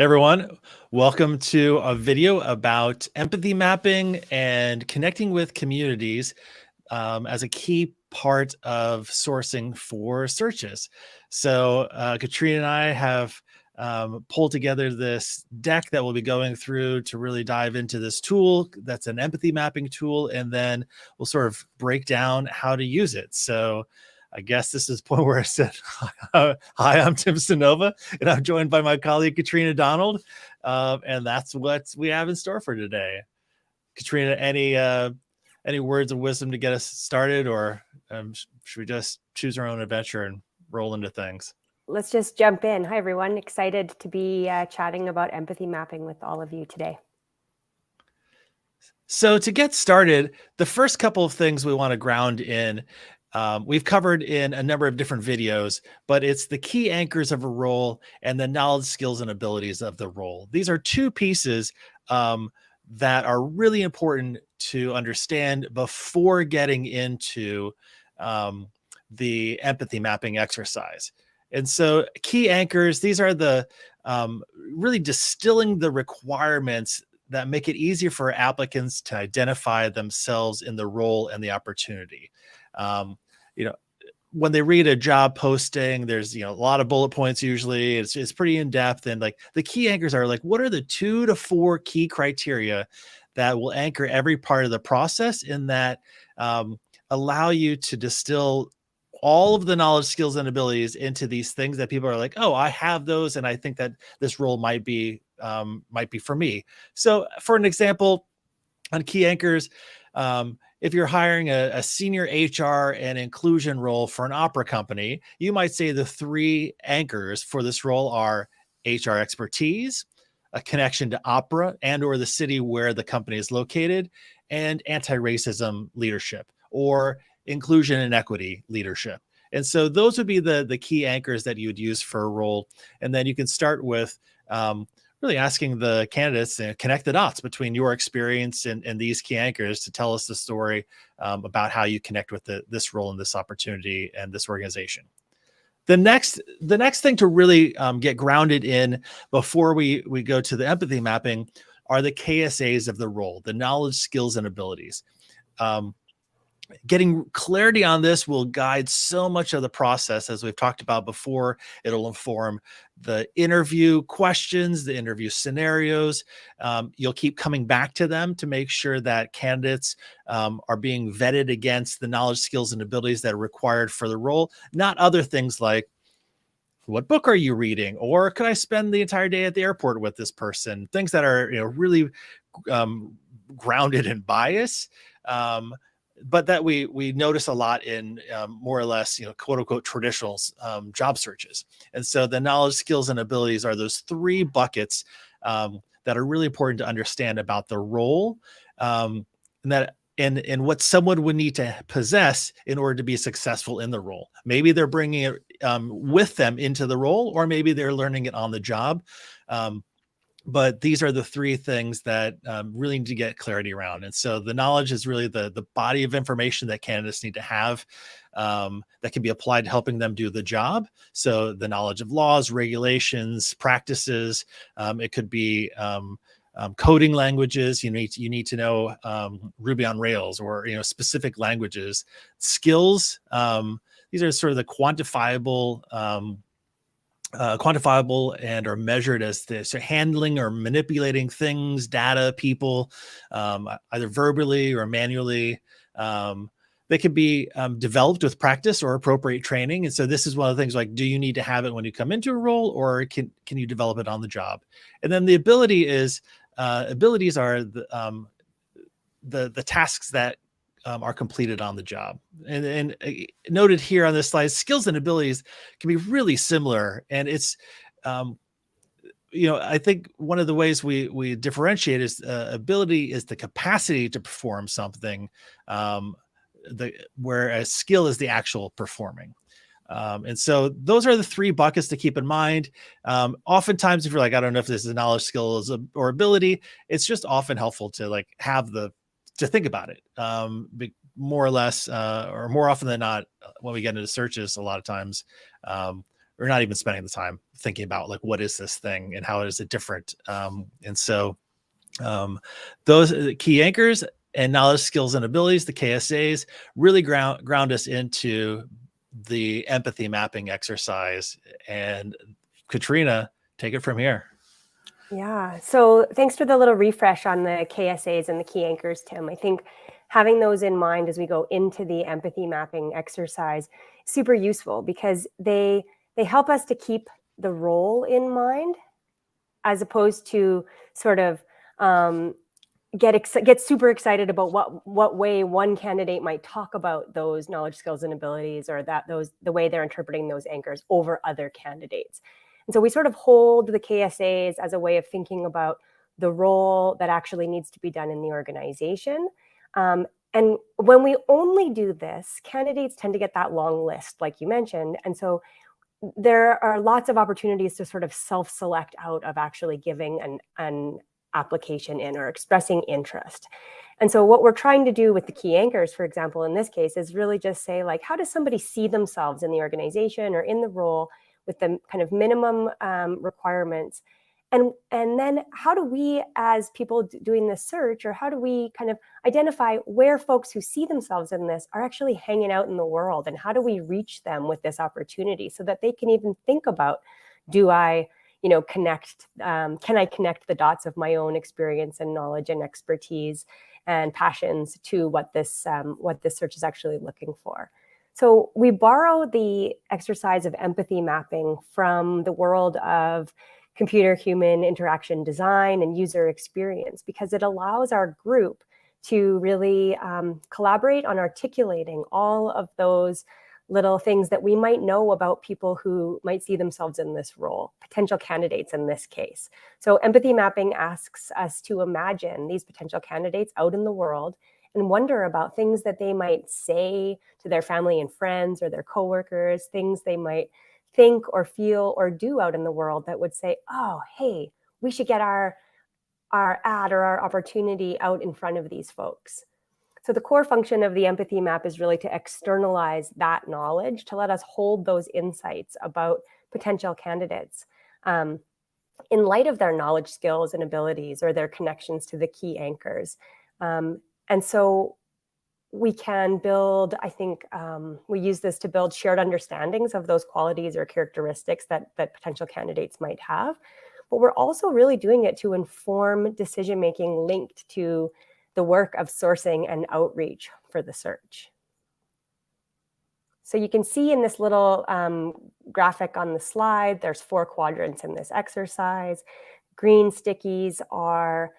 Hey everyone, welcome to a video about empathy mapping and connecting with communities as a key part of sourcing for searches. So Katrina and I have pulled together this deck that we'll be going through to really dive into this tool that's an empathy mapping tool, and then we'll sort of break down how to use it. So I guess this is the point where I said, hi, I'm Tim Cynova, and I'm joined by my colleague, Katrina Donald. And that's what we have in store for today. Katrina, any words of wisdom to get us started, or should we just choose our own adventure and roll into things? Let's just jump in. Hi, everyone. Excited to be chatting about empathy mapping with all of you today. So to get started, the first couple of things we want to ground in, we've covered in a number of different videos, but it's the key anchors of a role and the knowledge, skills, and abilities of the role. These are two pieces that are really important to understand before getting into the empathy mapping exercise. And so key anchors, these are the really distilling the requirements that make it easier for applicants to identify themselves in the role and the opportunity. You know, when they read a job posting, there's, a lot of bullet points. Usually it's pretty in depth. And like the key anchors are like, what are the 2 to 4 key criteria that will anchor every part of the process in that allow you to distill all of the knowledge, skills, and abilities into these things that people are like, oh, I have those, and I think that this role might be for me. So for an example, on key anchors, if you're hiring a senior HR and inclusion role for an opera company, you might say the 3 anchors for this role are HR expertise, a connection to opera and or the city where the company is located, and anti-racism leadership or inclusion and equity leadership. And so those would be the key anchors that you would use for a role. And then you can start with really asking the candidates to connect the dots between your experience and these key anchors to tell us the story about how you connect with this role and this opportunity and this organization. The next thing to really get grounded in before we go to the empathy mapping are the KSAs of the role, the knowledge, skills, and abilities. Getting clarity on this will guide so much of the process. As we've talked about before, it'll inform the interview questions, the interview scenarios. You'll keep coming back to them to make sure that candidates are being vetted against the knowledge, skills, and abilities that are required for the role, not other things like, what book are you reading? Or could I spend the entire day at the airport with this person? Things that are really grounded in bias. But that we notice a lot in more or less, quote unquote, traditional job searches. And so the knowledge, skills, and abilities are those 3 buckets that are really important to understand about the role and what someone would need to possess in order to be successful in the role. Maybe they're bringing it with them into the role, or maybe they're learning it on the job. But these are the 3 things that really need to get clarity around. And so the knowledge is really the body of information that candidates need to have that can be applied to helping them do the job. So the knowledge of laws, regulations, practices. It could be coding languages. You need to know Ruby on Rails or specific languages. Skills. These are sort of the quantifiable and are measured as this handling or manipulating things, data, people, either verbally or manually. They can be developed with practice or appropriate training. And so this is one of the things like, do you need to have it when you come into a role, or can you develop it on the job? And then the abilities are the tasks that are completed on the job. And noted here on this slide, skills and abilities can be really similar. And it's, I think one of the ways we differentiate is ability is the capacity to perform something, whereas skill is the actual performing. And so those are the 3 buckets to keep in mind. Oftentimes, if you're like, I don't know if this is knowledge, skills, or ability, it's just often helpful to to think about it more or less, or more often than not, when we get into searches, a lot of times we're not even spending the time thinking about like, what is this thing and how is it different? And so those key anchors and knowledge, skills, and abilities, the KSAs, really ground us into the empathy mapping exercise. And Katrina, take it from here. Yeah, so thanks for the little refresh on the KSAs and the key anchors, Tim. I think having those in mind as we go into the empathy mapping exercise is super useful because they help us to keep the role in mind as opposed to sort of get super excited about what way one candidate might talk about those knowledge, skills, and abilities, or the way they're interpreting those anchors over other candidates. And so we sort of hold the KSAs as a way of thinking about the role that actually needs to be done in the organization. And when we only do this, candidates tend to get that long list, like you mentioned. And so there are lots of opportunities to sort of self-select out of actually giving an application in or expressing interest. And so what we're trying to do with the key anchors, for example, in this case, is really just say, like, how does somebody see themselves in the organization or in the role with the kind of minimum requirements? And then how do we, as people doing this search, or how do we kind of identify where folks who see themselves in this are actually hanging out in the world? And how do we reach them with this opportunity so that they can even think about, do I, connect, can I connect the dots of my own experience and knowledge and expertise and passions to what this search is actually looking for? So we borrow the exercise of empathy mapping from the world of computer-human interaction design and user experience, because it allows our group to really collaborate on articulating all of those little things that we might know about people who might see themselves in this role, potential candidates in this case. So empathy mapping asks us to imagine these potential candidates out in the world and wonder about things that they might say to their family and friends or their coworkers, things they might think or feel or do out in the world that would say, oh, hey, we should get our ad or our opportunity out in front of these folks. So the core function of the empathy map is really to externalize that knowledge, to let us hold those insights about potential candidates in light of their knowledge, skills, and abilities, or their connections to the key anchors. And so we can build, I think, we use this to build shared understandings of those qualities or characteristics that potential candidates might have. But we're also really doing it to inform decision-making linked to the work of sourcing and outreach for the search. So you can see in this little graphic on the slide, there's 4 quadrants in this exercise. Green stickies are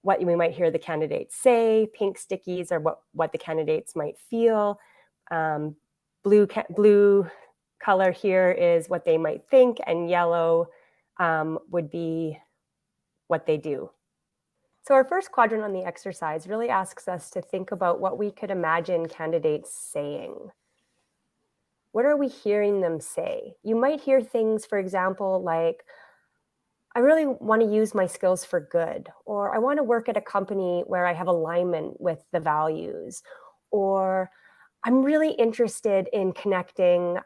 what we might hear the candidates say. Pink stickies are what the candidates might feel. Blue color here is what they might think, and yellow would be what they do. So our first quadrant on the exercise really asks us to think about what we could imagine candidates saying. What are we hearing them say? You might hear things, for example, like, I really want to use my skills for good, or I want to work at a company where I have alignment with the values, or I'm really interested in connecting,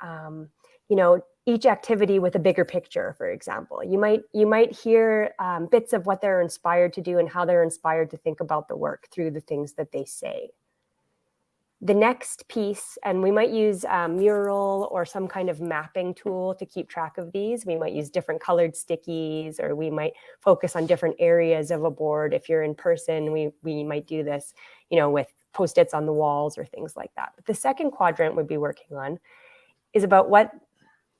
each activity with a bigger picture, for example. You might hear bits of what they're inspired to do and how they're inspired to think about the work through the things that they say. The next piece, and we might use Mural or some kind of mapping tool to keep track of these. We might use different colored stickies, or we might focus on different areas of a board. If you're in person, we might do this, with Post-its on the walls or things like that. But the second quadrant we'd be working on is about what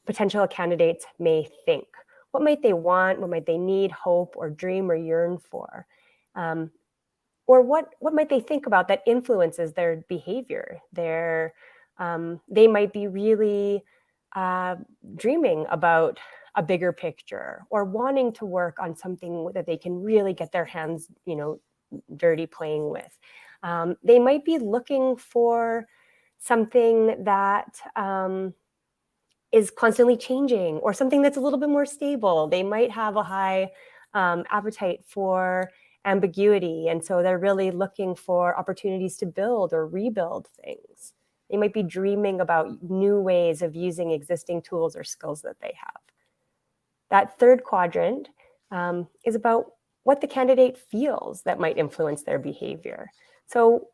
potential candidates may think. What might they want? What might they need, hope, or dream, or yearn for? Or what might they think about that influences their behavior? They might be really dreaming about a bigger picture, or wanting to work on something that they can really get their hands, dirty playing with. They might be looking for something that is constantly changing, or something that's a little bit more stable. They might have a high appetite for ambiguity, and so they're really looking for opportunities to build or rebuild things. They might be dreaming about new ways of using existing tools or skills that they have. That third quadrant is about what the candidate feels that might influence their behavior. So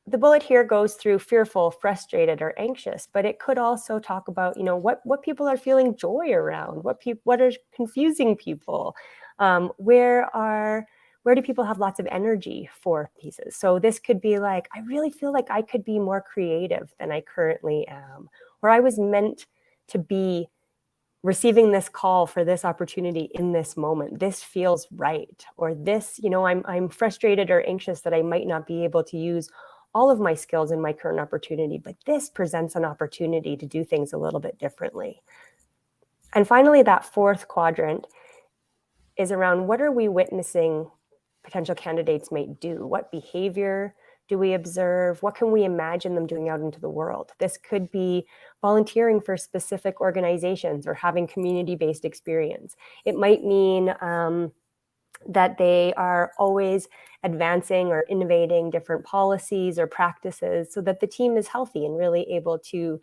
the bullet here goes through fearful, frustrated, or anxious, but it could also talk about, what people are feeling joy around, what are confusing people, where do people have lots of energy for pieces. So this could be like, I really feel like I could be more creative than I currently am, or I was meant to be receiving this call for this opportunity in this moment. This feels right. Or this, I'm frustrated or anxious that I might not be able to use all of my skills in my current opportunity, but this presents an opportunity to do things a little bit differently. And finally, that fourth quadrant is around what are we witnessing potential candidates might do? What behavior do we observe? What can we imagine them doing out into the world? This could be volunteering for specific organizations or having community-based experience. It might mean that they are always advancing or innovating different policies or practices so that the team is healthy and really able to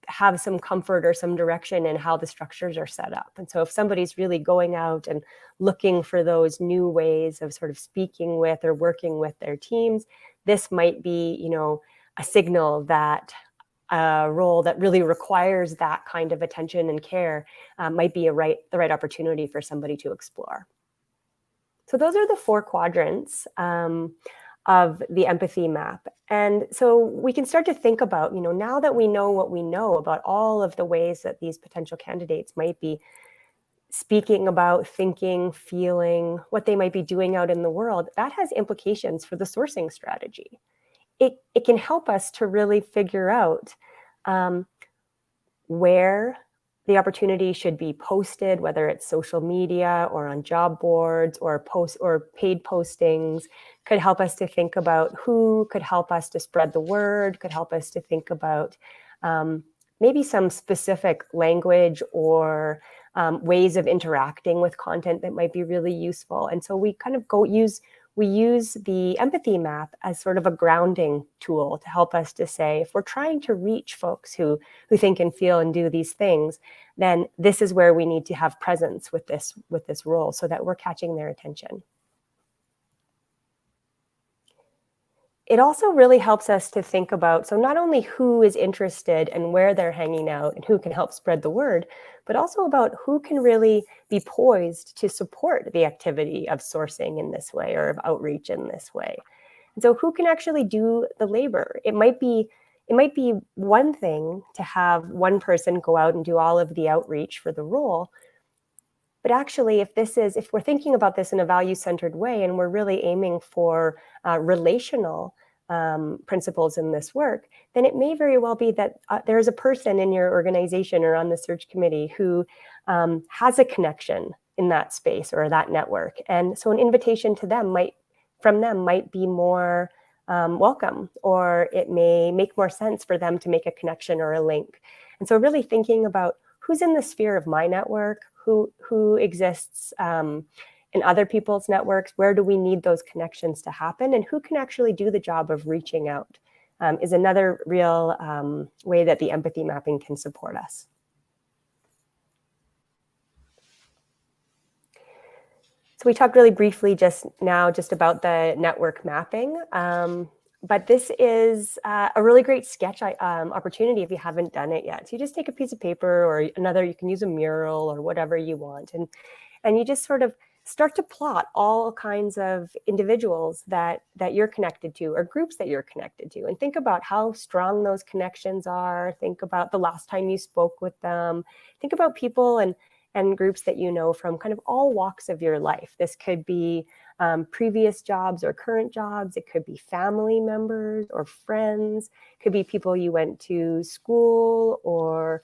have some comfort or some direction in how the structures are set up. And so if somebody's really going out and looking for those new ways of sort of speaking with or working with their teams, this might be, a signal that a role that really requires that kind of attention and care might be the right opportunity for somebody to explore. So those are the four quadrants of the empathy map. And so we can start to think about, now that we know what we know about all of the ways that these potential candidates might be speaking about, thinking, feeling, what they might be doing out in the world, that has implications for the sourcing strategy. It can help us to really figure out where the opportunity should be posted, whether it's social media or on job boards or paid postings, could help us to think about who could help us to spread the word, could help us to think about maybe some specific language or ways of interacting with content that might be really useful. And so we kind of we use the empathy map as sort of a grounding tool to help us to say, if we're trying to reach folks who think and feel and do these things, then this is where we need to have presence with this role so that we're catching their attention. It also really helps us to think about, so not only who is interested and where they're hanging out and who can help spread the word, but also about who can really be poised to support the activity of sourcing in this way or of outreach in this way. And so who can actually do the labor? It might be one thing to have one person go out and do all of the outreach for the role. But actually, if we're thinking about this in a value-centered way and we're really aiming for relational principles in this work, then it may very well be that there is a person in your organization or on the search committee who has a connection in that space or that network. And so an invitation to them might be more welcome, or it may make more sense for them to make a connection or a link. And so really thinking about who's in the sphere of my network, who exists in other people's networks, where do we need those connections to happen, and who can actually do the job of reaching out is another real way that the empathy mapping can support us. So we talked really briefly just about the network mapping, but this is a really great sketch opportunity if you haven't done it yet. So you just take a piece of paper or you can use a mural or whatever you want. And you just sort of start to plot all kinds of individuals that you're connected to or groups that you're connected to. And think about how strong those connections are. Think about the last time you spoke with them. Think about people and groups that you know from kind of all walks of your life. This could be previous jobs or current jobs. It could be family members or friends. It could be people you went to school or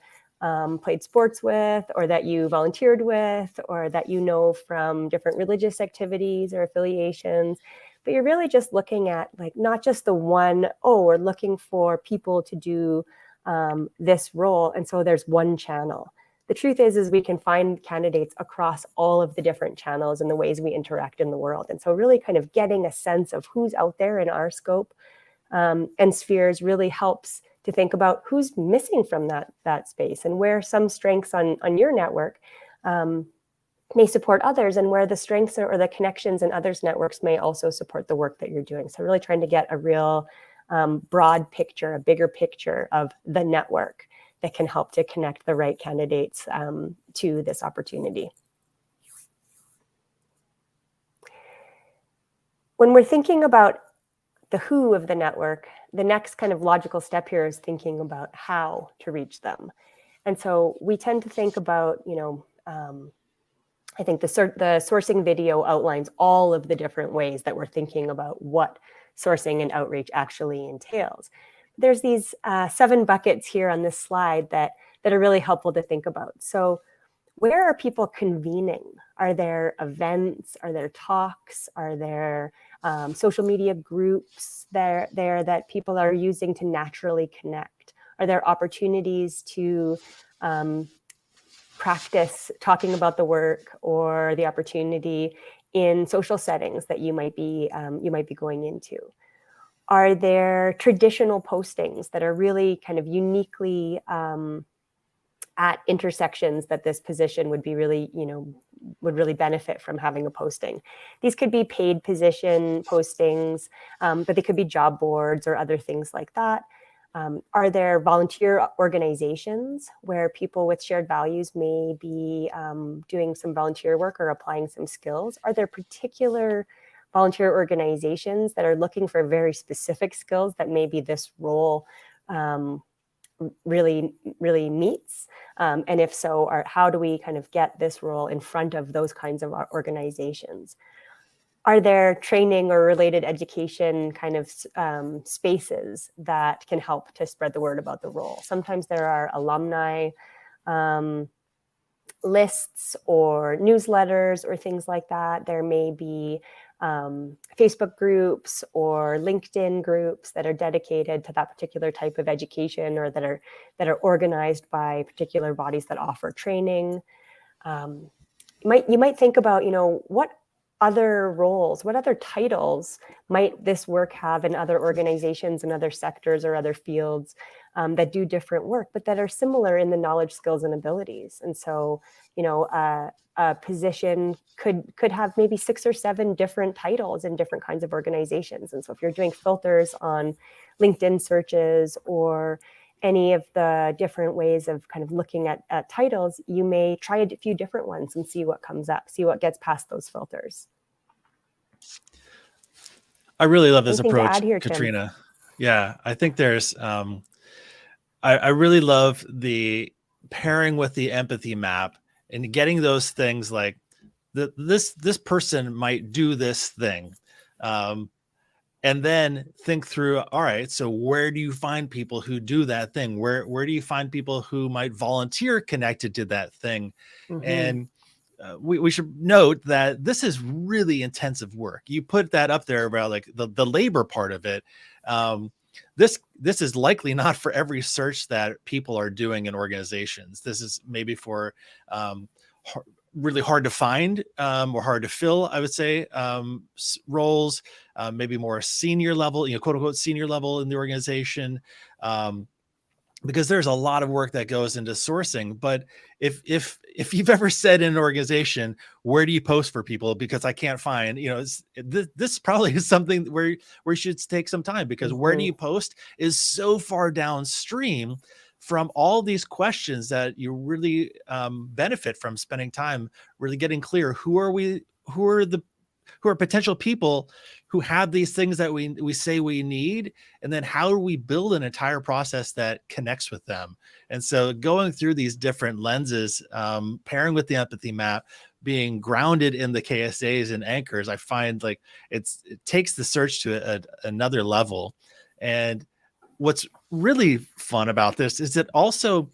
played sports with, or that you volunteered with, or that you know from different religious activities or affiliations. But you're really just looking at not just the one, we're looking for people to do this role. And so there's one channel. The truth is we can find candidates across all of the different channels and the ways we interact in the world. And so really kind of getting a sense of who's out there in our scope And spheres really helps to think about who's missing from that space and where some strengths on your network may support others, and where the strengths or the connections in others' networks may also support the work that you're doing. So really trying to get a real broad picture, a bigger picture of the network that can help to connect the right candidates to this opportunity. When we're thinking about the who of the network, the next kind of logical step here is thinking about how to reach them. And so we tend to think about, I think the sourcing video outlines all of the different ways that we're thinking about what sourcing and outreach actually entails. There's these 7 buckets here on this slide that are really helpful to think about. So where are people convening? Are there events? Are there talks? Are there social media groups there that people are using to naturally connect? Are there opportunities to practice talking about the work, or the opportunity in social settings that you might be going into? Are there traditional postings that are really kind of uniquely at intersections that this position would be really, would really benefit from having a posting? These could be paid position postings, but they could be job boards or other things like that. Are there volunteer organizations where people with shared values may be doing some volunteer work or applying some skills? Are there particular volunteer organizations that are looking for very specific skills that maybe this role really meets? And if so, how do we kind of get this role in front of those kinds of organizations? Are there training or related education kind of spaces that can help to spread the word about the role? Sometimes there are alumni lists or newsletters or things like that. There may be Facebook groups or LinkedIn groups that are dedicated to that particular type of education, or that are organized by particular bodies that offer training. You might think about, what other roles, what other titles might this work have in other organizations and other sectors or other fields that do different work, but that are similar in the knowledge, skills, and abilities. And so, a position could have maybe 6 or 7 different titles in different kinds of organizations. And so if you're doing filters on LinkedIn searches or any of the different ways of kind of looking at titles, you may try a few different ones and see what comes up, see what gets past those filters. I really love this Anything to approach, add here, Tim? Katrina. Yeah, I think there's, I really love the pairing with the empathy map and getting those things like this person might do this thing. And then think through, all right, so where do you find people who do that thing? Where do you find people who might volunteer connected to that thing? Mm-hmm. And we should note that this is really intensive work. You put that up there about like the labor part of it. This is likely not for every search that people are doing in organizations. This is maybe for really hard to find or hard to fill, I would say, roles, maybe more senior level, quote unquote senior level in the organization, because there's a lot of work that goes into sourcing. But if you've ever said in an organization, where do you post for people? Because I can't find, this probably is something where you should take some time, because where do you post is so far downstream from all these questions that you really benefit from spending time really getting clear. Who are potential people who have these things that we say we need, and then how do we build an entire process that connects with them? And so going through these different lenses, pairing with the empathy map, being grounded in the KSAs and anchors, I find like it takes the search to another level. And what's really fun about this is it also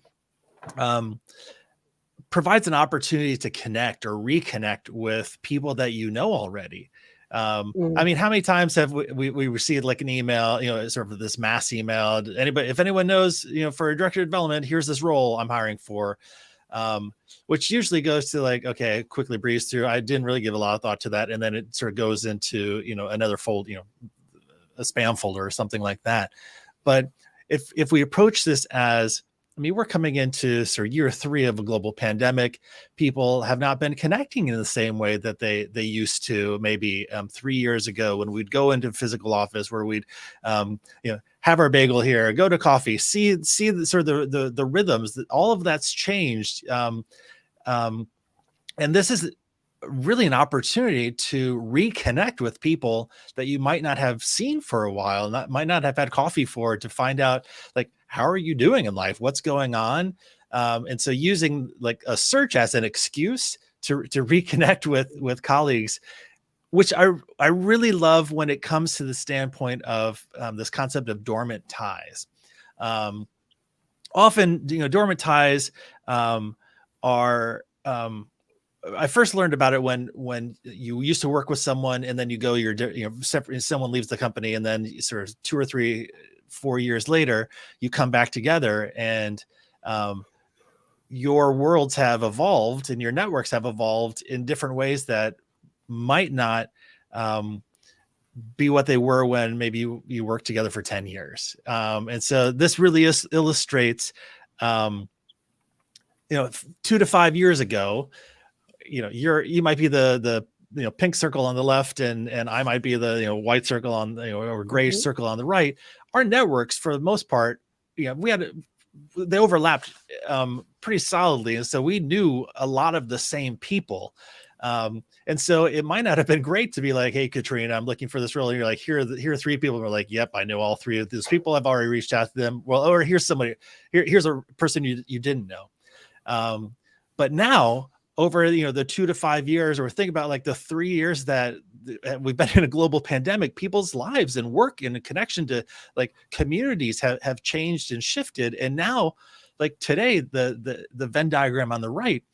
provides an opportunity to connect or reconnect with people that you know already. I mean, how many times have we received like an email, sort of this mass email? If anyone knows, for a director of development, here's this role I'm hiring for, which usually goes to like, okay, quickly breeze through. I didn't really give a lot of thought to that. And then it sort of goes into, another fold, a spam folder or something like that. But if we approach this as, I mean, we're coming into sort of year 3 of a global pandemic. People have not been connecting in the same way that they used to maybe 3 years ago, when we'd go into physical office, where we'd have our bagel here, go to coffee, see the sort of the rhythms. That all of that's changed, and this is really an opportunity to reconnect with people that you might not have seen for a while, might not have had coffee for, to find out, like, how are you doing in life? What's going on? And so using like a search as an excuse to reconnect with colleagues, which I really love when it comes to the standpoint of this concept of dormant ties. Often, dormant ties are, I first learned about it when you used to work with someone, and then you go separate. Someone leaves the company, and then sort of 2 or 3, 4 years later, you come back together, and your worlds have evolved and your networks have evolved in different ways that might not be what they were when maybe you worked together for 10 years. And so this really illustrates, 2 to 5 years ago, you might be the pink circle on the left, and I might be the white circle on or gray circle on the right. Our networks, for the most part, they overlapped pretty solidly, and so we knew a lot of the same people. And so it might not have been great to be like, "Hey, Katrina, I'm looking for this role." And you're like, here are 3 people. And we're like, "Yep, I know all 3 of those people. I've already reached out to them." Well, or here's somebody. Here's a person you didn't know. But now, over the 2 to 5 years, or think about like the 3 years that we've been in a global pandemic, people's lives and work and connection to like communities have changed and shifted. And now, like today, the Venn diagram on the right,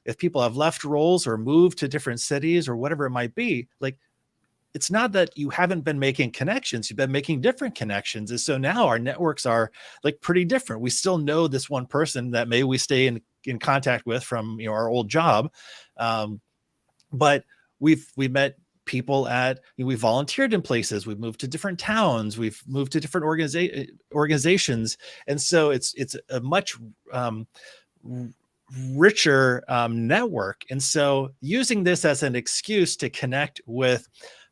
if people have left roles or moved to different cities or whatever it might be, like, it's not that you haven't been making connections, you've been making different connections. And so now our networks are like pretty different. We still know this one person that maybe we stay in contact with from our old job. But we met people we volunteered in places, we've moved to different towns, we've moved to different organizations. And so it's a much richer network. And so using this as an excuse to connect with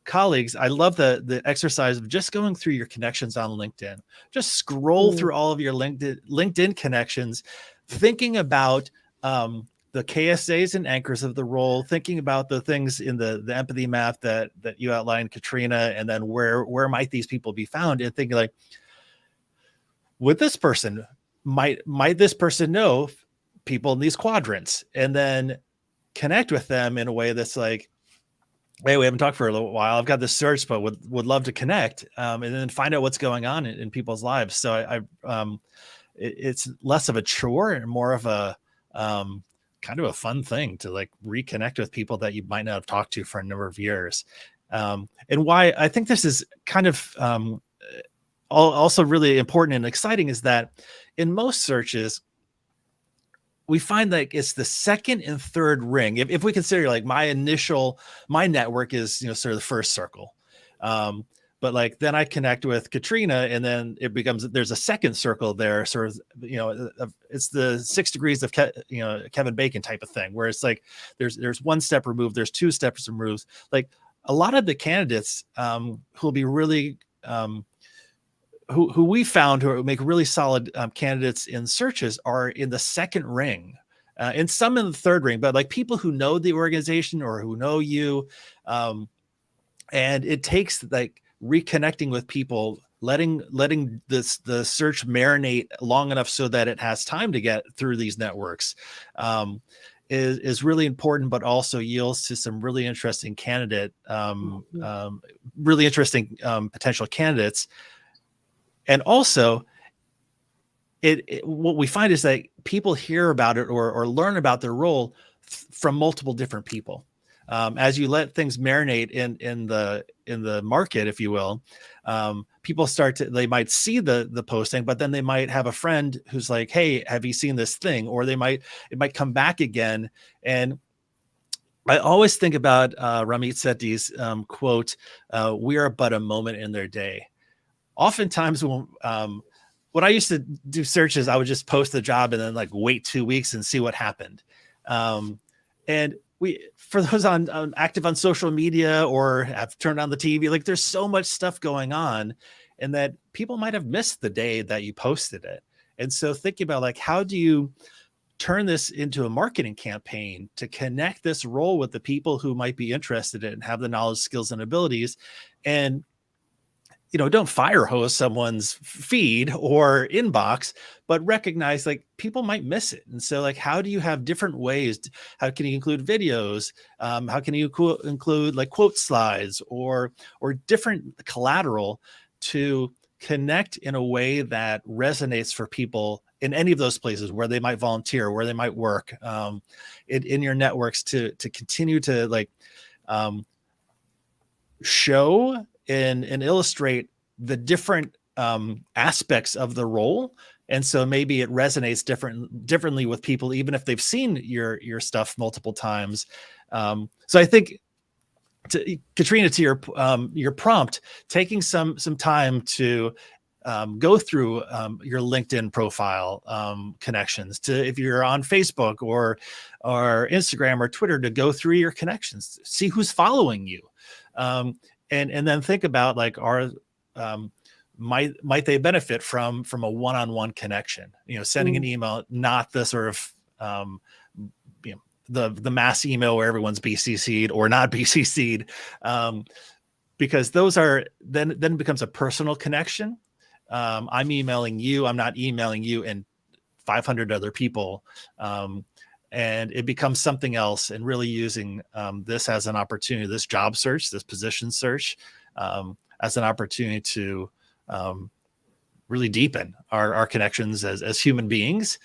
colleagues, I love the exercise of just going through your connections on LinkedIn. Just scroll through all of your LinkedIn connections, thinking about the KSAs and anchors of the role, thinking about the things in the empathy map that you outlined, Katrina, and then where might these people be found, and thinking like, would this person, might this person know people in these quadrants, and then connect with them in a way that's like, hey, we haven't talked for a little while. I've got this search, but would love to connect, and then find out what's going on in people's lives. So it's less of a chore and more of a kind of a fun thing to like reconnect with people that you might not have talked to for a number of years. And why I think this is kind of also really important and exciting is that in most searches, we find that it's the second and third ring. If we consider like my network is, sort of the first circle. But like, then I connect with Katrina, and then there's a second circle there, sort of, it's the 6 degrees of, Kevin Bacon type of thing, where it's like, there's 1 step removed, there's 2 steps removed. Like a lot of the candidates who'll be really, who we found who make really solid candidates in searches are in the second ring, and some in the third ring, but like people who know the organization or who know you. And it takes like reconnecting with people, letting the search marinate long enough so that it has time to get through these networks, is really important, but also yields to some really interesting potential candidates. And also, what we find is that people hear about it or learn about their role from multiple different people. As you let things marinate in the market, if you will, people they might see the posting, but then they might have a friend who's like, "Hey, have you seen this thing?" Or it might come back again. And I always think about Ramit Sethi's quote, "We are but a moment in their day." Oftentimes when I used to do searches, I would just post the job and then like wait 2 weeks and see what happened. And for those on active on social media or have turned on the TV, like there's so much stuff going on, and that people might have missed the day that you posted it. And so thinking about like, how do you turn this into a marketing campaign to connect this role with the people who might be interested in it and have the knowledge, skills, and abilities, and don't fire hose someone's feed or inbox, but recognize like people might miss it. And so like, how do you have different ways? How can you include videos? How can you include like quote slides or different collateral to connect in a way that resonates for people in any of those places where they might volunteer, where they might work, in your networks to continue to like show and illustrate the different aspects of the role. And so maybe it resonates differently with people, even if they've seen your stuff multiple times. So I think, Katrina, to your prompt, taking some time to go through your LinkedIn profile connections, to if you're on Facebook or Instagram or Twitter, to go through your connections, see who's following you, and then think about like, might they benefit from a one-on-one connection? Sending an email, not the sort of the mass email where everyone's BCC'd or not BCC'd, because those are then it becomes a personal connection. I'm emailing you, I'm not emailing you and 500 other people. And it becomes something else, and really using this as an opportunity, this job search, this position search, as an opportunity to really deepen our connections as human beings,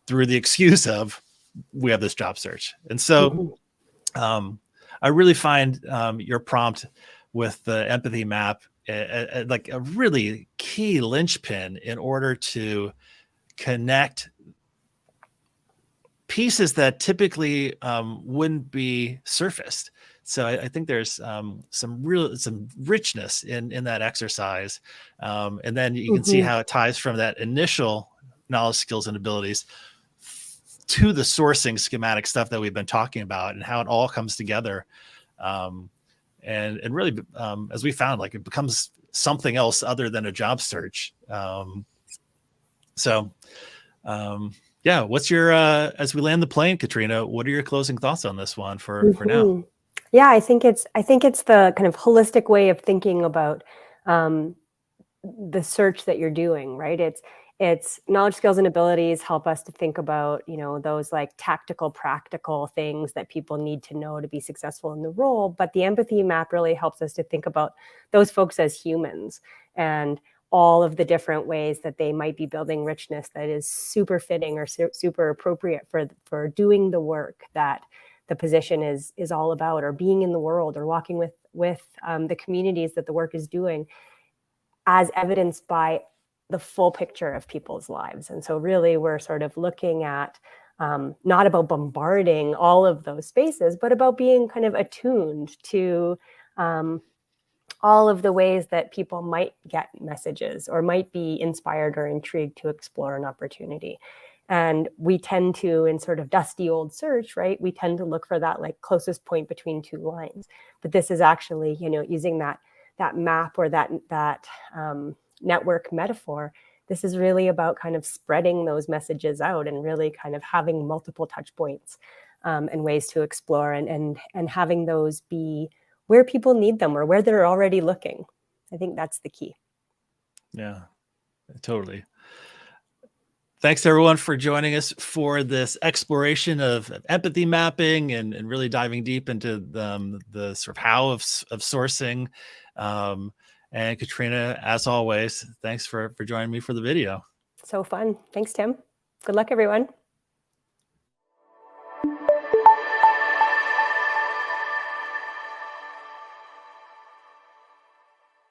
through the excuse of we have this job search. And so I really find your prompt with the empathy map like a really key linchpin in order to connect pieces that typically wouldn't be surfaced. So I think there's some richness in that exercise, and then you can see how it ties from that initial knowledge, skills, and abilities to the sourcing schematic stuff that we've been talking about, and how it all comes together. And really, as we found, like it becomes something else other than a job search. Yeah, what's your as we land the plane, Katrina, what are your closing thoughts on this one for now? Yeah, I think it's the kind of holistic way of thinking about the search that you're doing, right? It's knowledge, skills, and abilities help us to think about, those like tactical, practical things that people need to know to be successful in the role. But the empathy map really helps us to think about those folks as humans, and all of the different ways that they might be building richness that is super fitting or super appropriate for doing the work that the position is all about, or being in the world, or walking with the communities that the work is doing, as evidenced by the full picture of people's lives. And so really we're sort of looking at not about bombarding all of those spaces, but about being kind of attuned to all of the ways that people might get messages or might be inspired or intrigued to explore an opportunity. And we tend to, in sort of dusty old search, right, we tend to look for that like closest point between two lines. But this is actually, using that map or that network metaphor. This is really about kind of spreading those messages out and really kind of having multiple touch points and ways to explore, and having those be where people need them or where they're already looking. I think that's the key. Yeah, totally. Thanks everyone for joining us for this exploration of empathy mapping and really diving deep into the sort of how of sourcing. And Katrina, as always, thanks for joining me for the video. So fun. Thanks, Tim. Good luck, everyone.